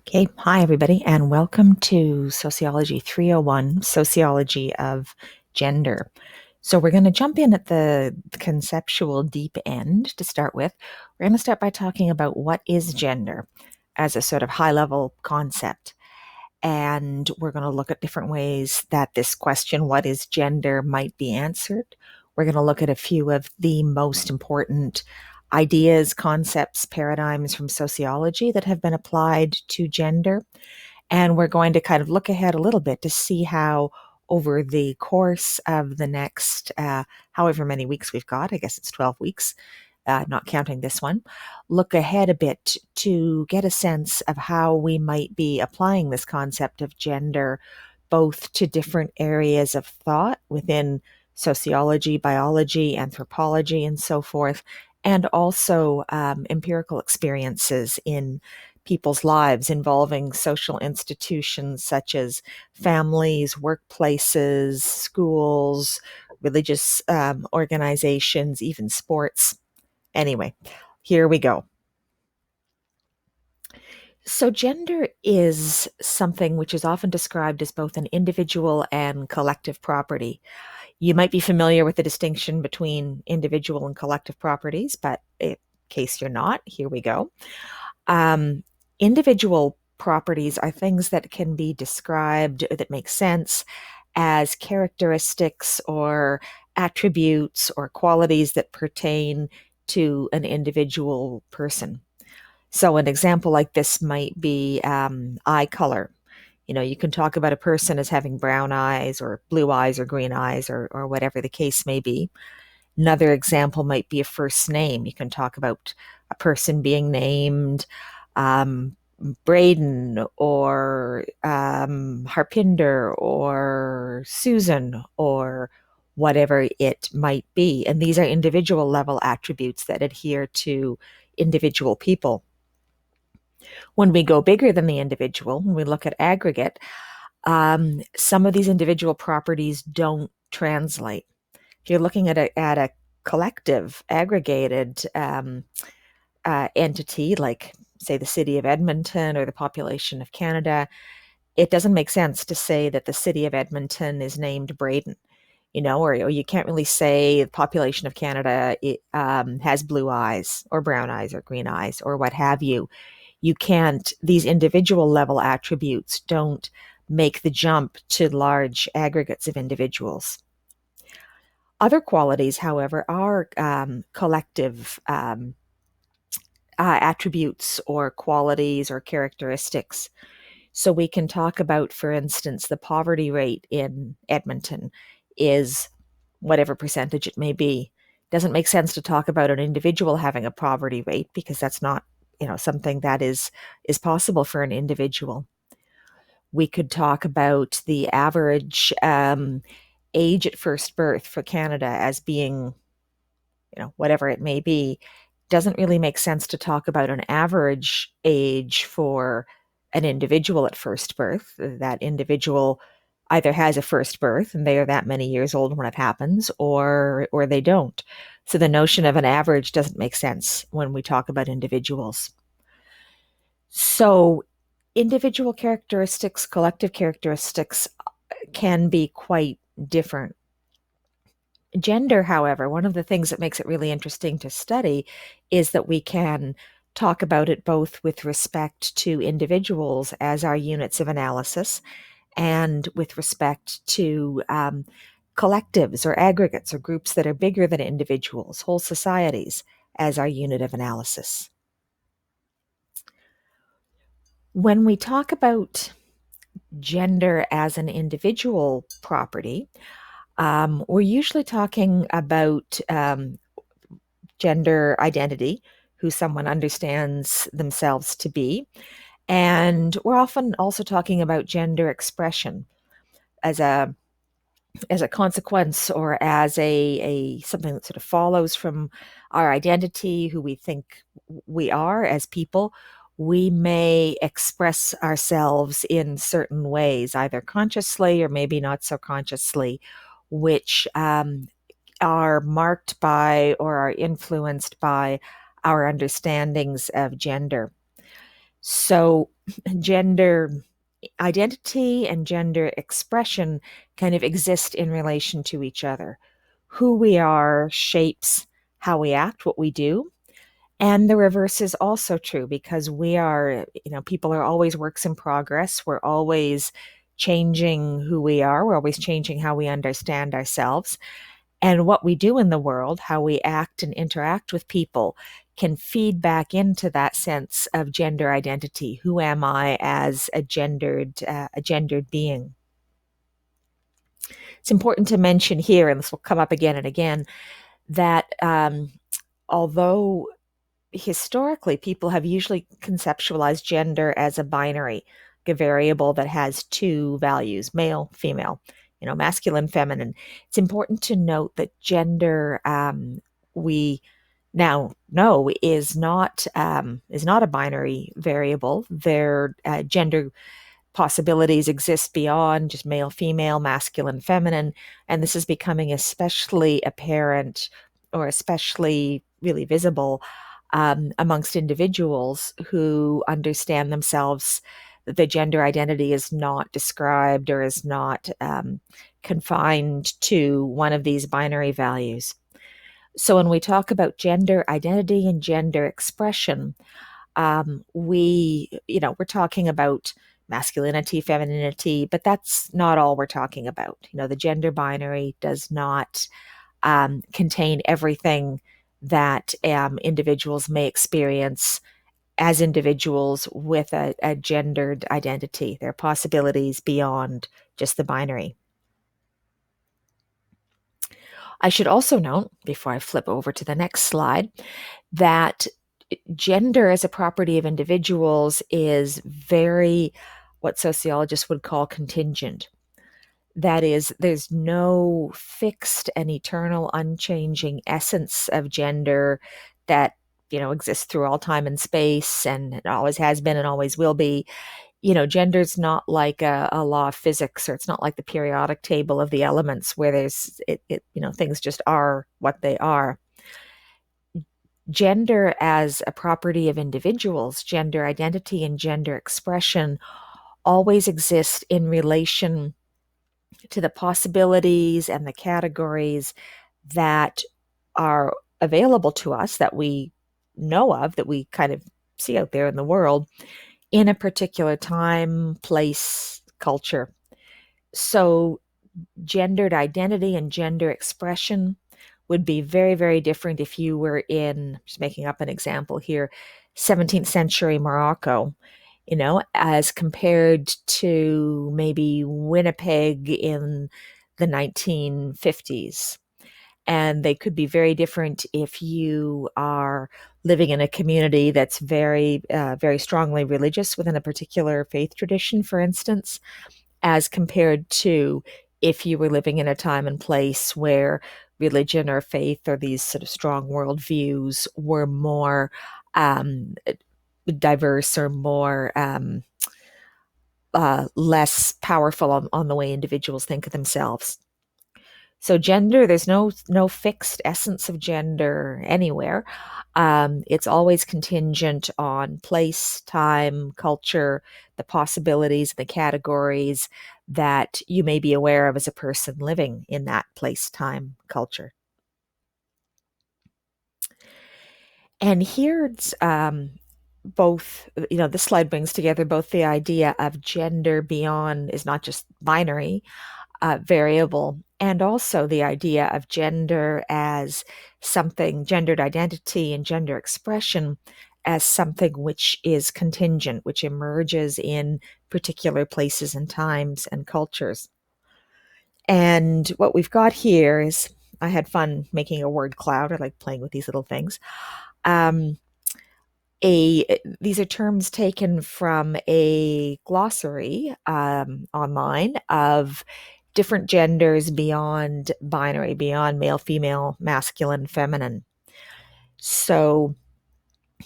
Okay, hi everybody, and welcome to Sociology 301, Sociology of Gender. So we're going to jump in at the conceptual deep end to start with. We're going to start by talking about what is gender as a sort of high-level concept. And we're going to look at different ways that this question, what is gender, might be answered. We're going to look at a few of the most important ideas, concepts, paradigms from sociology that have been applied to gender. And we're going to kind of look ahead a little bit to see how, over the course of the next however many weeks we've got, I guess it's 12 weeks, not counting this one, look ahead a bit to get a sense of how we might be applying this concept of gender both to different areas of thought within sociology, biology, anthropology, and so forth, and also empirical experiences in people's lives involving social institutions such as families, workplaces, schools, religious organizations, even sports. Anyway, here we go. So, gender is something which is often described as both an individual and collective property. You might be familiar with the distinction between individual and collective properties, but in case you're not, here we go. Individual properties are things that can be described that make sense as characteristics or attributes or qualities that pertain to an individual person. So, an example like this might be eye color. You can talk about a person as having brown eyes or blue eyes or green eyes or whatever the case may be. Another example might be a first name. You can talk about a person being named um, Braden or Harpinder or Susan or whatever it might be. And these are individual level attributes that adhere to individual people. When we go bigger than the individual, when we look at aggregate, some of these individual properties don't translate. If you're looking at a collective, aggregated entity, like, say, the city of Edmonton or the population of Canada, it doesn't make sense to say that the city of Edmonton is named Braden, or you can't really say the population of Canada has blue eyes or brown eyes or green eyes or what have you. You can't, these individual level attributes don't make the jump to large aggregates of individuals. Other qualities, however, are collective attributes or qualities or characteristics. So we can talk about, for instance, the poverty rate in Edmonton is whatever percentage it may be. Doesn't make sense to talk about an individual having a poverty rate because that's not, something that is possible for an individual. We could talk about the average age at first birth for Canada as being, whatever it may be. Doesn't really make sense to talk about an average age for an individual at first birth. That individual either has a first birth and they are that many years old when it happens, or they don't. So the notion of an average doesn't make sense when we talk about individuals. So individual characteristics, collective characteristics can be quite different. Gender, however, one of the things that makes it really interesting to study is that we can talk about it both with respect to individuals as our units of analysis and with respect to collectives or aggregates or groups that are bigger than individuals, whole societies, as our unit of analysis. When we talk about gender as an individual property, we're usually talking about gender identity, who someone understands themselves to be. And we're often also talking about gender expression as a consequence or as a something that sort of follows from our identity, who we think we are as people. We may express ourselves in certain ways, either consciously or maybe not so consciously, which are marked by or are influenced by our understandings of gender. So, gender identity and gender expression kind of exist in relation to each other. Who we are shapes how we act, what we do. And the reverse is also true because we are, people are always works in progress. We're always changing who we are. We're always changing how we understand ourselves. And what we do in the world, how we act and interact with people, can feed back into that sense of gender identity. Who am I as a gendered being? It's important to mention here, and this will come up again and again, that although historically people have usually conceptualized gender as a binary, a variable that has two values, male, female, masculine, feminine. It's important to note that gender, we now know, is not a binary variable. Their gender possibilities exist beyond just male, female, masculine, feminine. And this is becoming especially apparent or especially really visible amongst individuals who understand themselves that the gender identity is not described or is not confined to one of these binary values. So when we talk about gender identity and gender expression, we're talking about masculinity, femininity, but that's not all we're talking about. The gender binary does not contain everything that individuals may experience as individuals with a gendered identity. There are possibilities beyond just the binary. I should also note, before I flip over to the next slide, that gender as a property of individuals is very, what sociologists would call, contingent. That is, there's no fixed and eternal, unchanging essence of gender that exists through all time and space, and it always has been and always will be. Gender's not like a law of physics, or it's not like the periodic table of the elements where things just are what they are. Gender as a property of individuals, gender identity and gender expression always exist in relation to the possibilities and the categories that are available to us, that we know of, that we kind of see out there in the world in a particular time, place, culture. So gendered identity and gender expression would be very, very different if you were in, just making up an example here, 17th century Morocco, as compared to maybe Winnipeg in the 1950s. And they could be very different if you are living in a community that's very, very strongly religious within a particular faith tradition, for instance, as compared to if you were living in a time and place where religion or faith or these sort of strong worldviews were more diverse or more less powerful on the way individuals think of themselves. So gender, there's no fixed essence of gender anywhere. It's always contingent on place, time, culture, the possibilities, the categories that you may be aware of as a person living in that place, time, culture. And here's both, this slide brings together both the idea of gender beyond is not just binary, variable, and also the idea of gender as something, gendered identity and gender expression as something which is contingent, which emerges in particular places and times and cultures. And what we've got here is, I had fun making a word cloud. I like playing with these little things. These are terms taken from a glossary online of different genders beyond binary, beyond male, female, masculine, feminine. So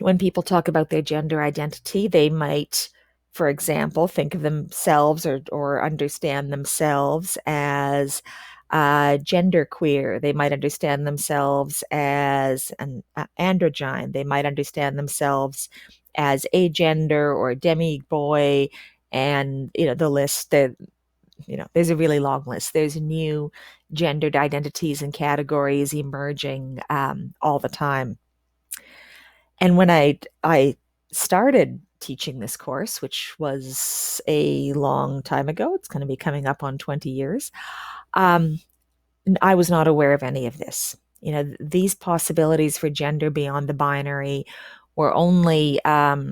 when people talk about their gender identity, they might, for example, think of themselves or understand themselves as Genderqueer, they might understand themselves as an androgyne. They might understand themselves as agender or demi boy, and the list. There's a really long list. There's new gendered identities and categories emerging all the time. And when I started teaching this course, which was a long time ago, it's going to be coming up on 20 years. I was not aware of any of this. These possibilities for gender beyond the binary were only uh,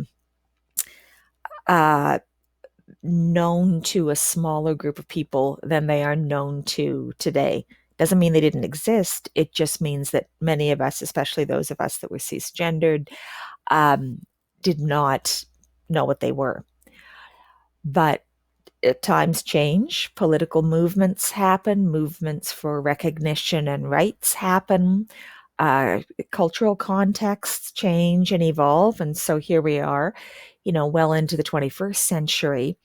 known to a smaller group of people than they are known to today. Doesn't mean they didn't exist. It just means that many of us, especially those of us that were cisgendered, did not know what they were. But times change, political movements happen, movements for recognition and rights happen, cultural contexts change and evolve. And so here we are, well into the 21st century.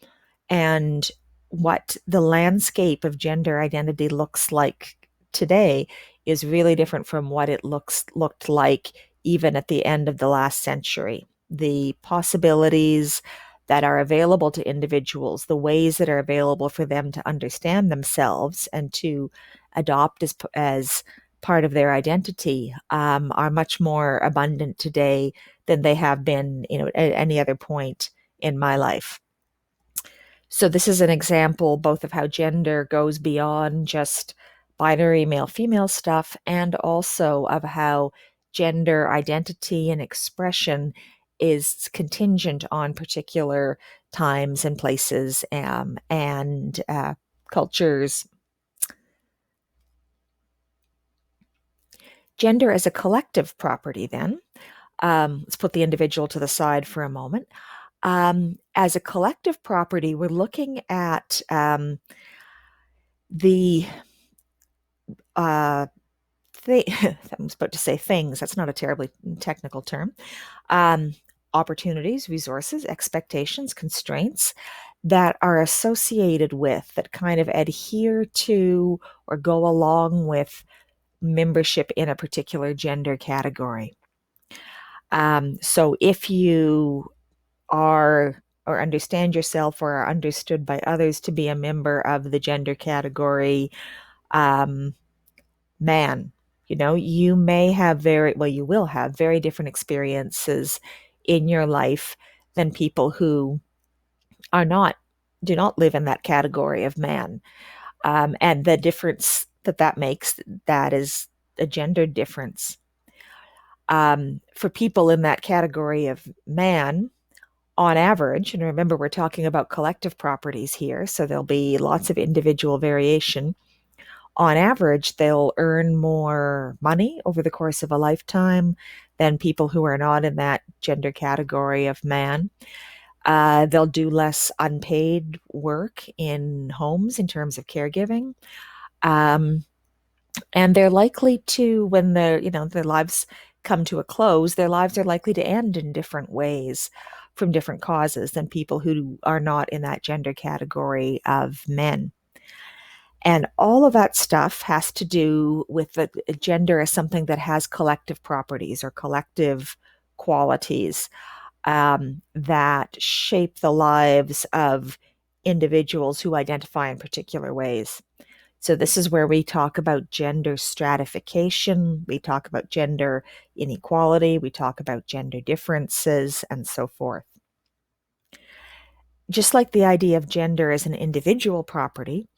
And what the landscape of gender identity looks like today is really different from what it looked like even at the end of the last century. The possibilities that are available to individuals, the ways that are available for them to understand themselves and to adopt as part of their identity, are much more abundant today than they have been, at any other point in my life. So this is an example both of how gender goes beyond just binary male-female stuff, and also of how gender identity and expression is contingent on particular times and places, and cultures. Gender as a collective property, then. Let's put the individual to the side for a moment. As a collective property, we're looking at the I was about to say things. That's not a terribly technical term. Opportunities, resources, expectations, constraints that are associated with, that kind of adhere to or go along with membership in a particular gender category. So if you are or understand yourself or are understood by others to be a member of the gender category man, you may have you will have very different experiences in your life than people who do not live in that category of man. And the difference that makes, that is a gender difference. For people in that category of man, on average, and remember, we're talking about collective properties here, so there'll be lots of individual variation. On average, they'll earn more money over the course of a lifetime than people who are not in that gender category of man. They'll do less unpaid work in homes in terms of caregiving. And they're likely to, when their lives come to a close, their lives are likely to end in different ways from different causes than people who are not in that gender category of men. And all of that stuff has to do with the gender as something that has collective properties or collective qualities that shape the lives of individuals who identify in particular ways. So this is where we talk about gender stratification, we talk about gender inequality, we talk about gender differences, and so forth. Just like the idea of gender as an individual property,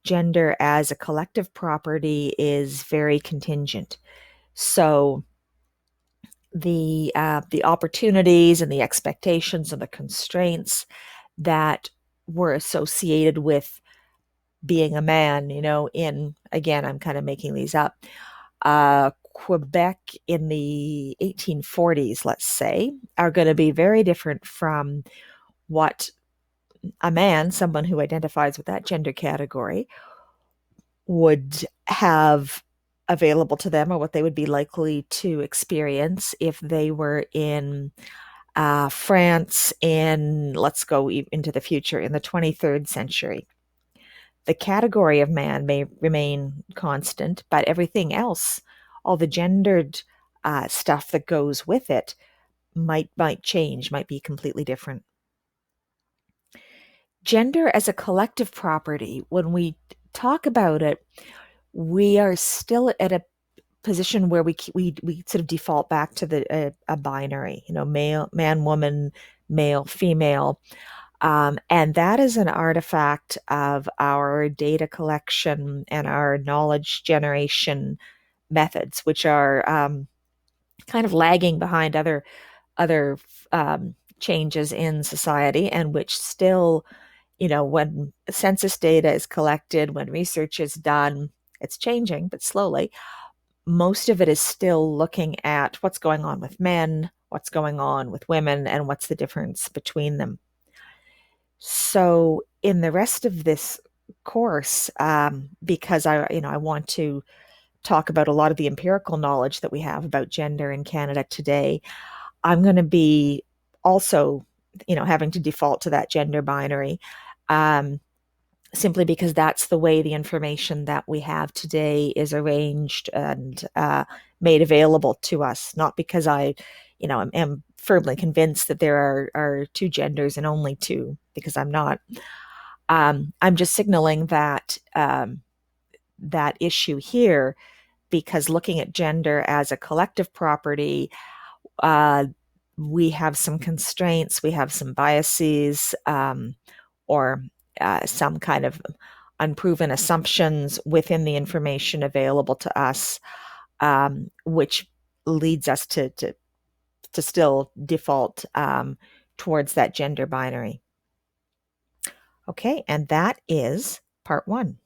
gender as a collective property is very contingent. So the opportunities and the expectations and the constraints that were associated with being a man, again, I'm kind of making these up, Quebec in the 1840s, let's say, are going to be very different from what a man, someone who identifies with that gender category, would have available to them, or what they would be likely to experience if they were in France in, let's go into the future, in the 23rd century. The category of man may remain constant, but everything else, all the gendered stuff that goes with it, might change, might be completely different. Gender as a collective property, when we talk about it, we are still at a position where we sort of default back to a binary, male, man, woman, male, female. And that is an artifact of our data collection and our knowledge generation methods, which are kind of lagging behind other changes in society, and which still, when census data is collected, when research is done, it's changing, but slowly. Most of it is still looking at what's going on with men, what's going on with women, and what's the difference between them. So in the rest of this course, because I want to talk about a lot of the empirical knowledge that we have about gender in Canada today, I'm going to be also, having to default to that gender binary, simply because that's the way the information that we have today is arranged and made available to us. Not because I, am firmly convinced that there are two genders and only two, because I'm not. I'm just signaling that that issue here, because looking at gender as a collective property, uh, we have some constraints, we have some biases, or some kind of unproven assumptions within the information available to us, which leads us to still default towards that gender binary. Okay, and that is part 1.